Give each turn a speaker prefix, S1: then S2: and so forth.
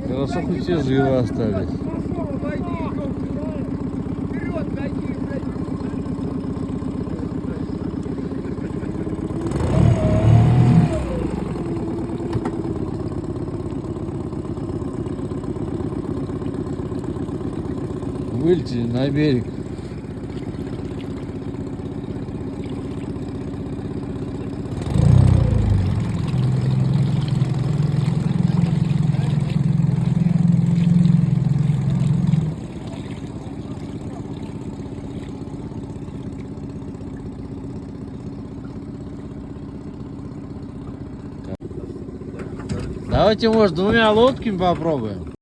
S1: Хорошо, хоть все живы остались. Вылетели на берег. Давайте, может, двумя лодками попробуем.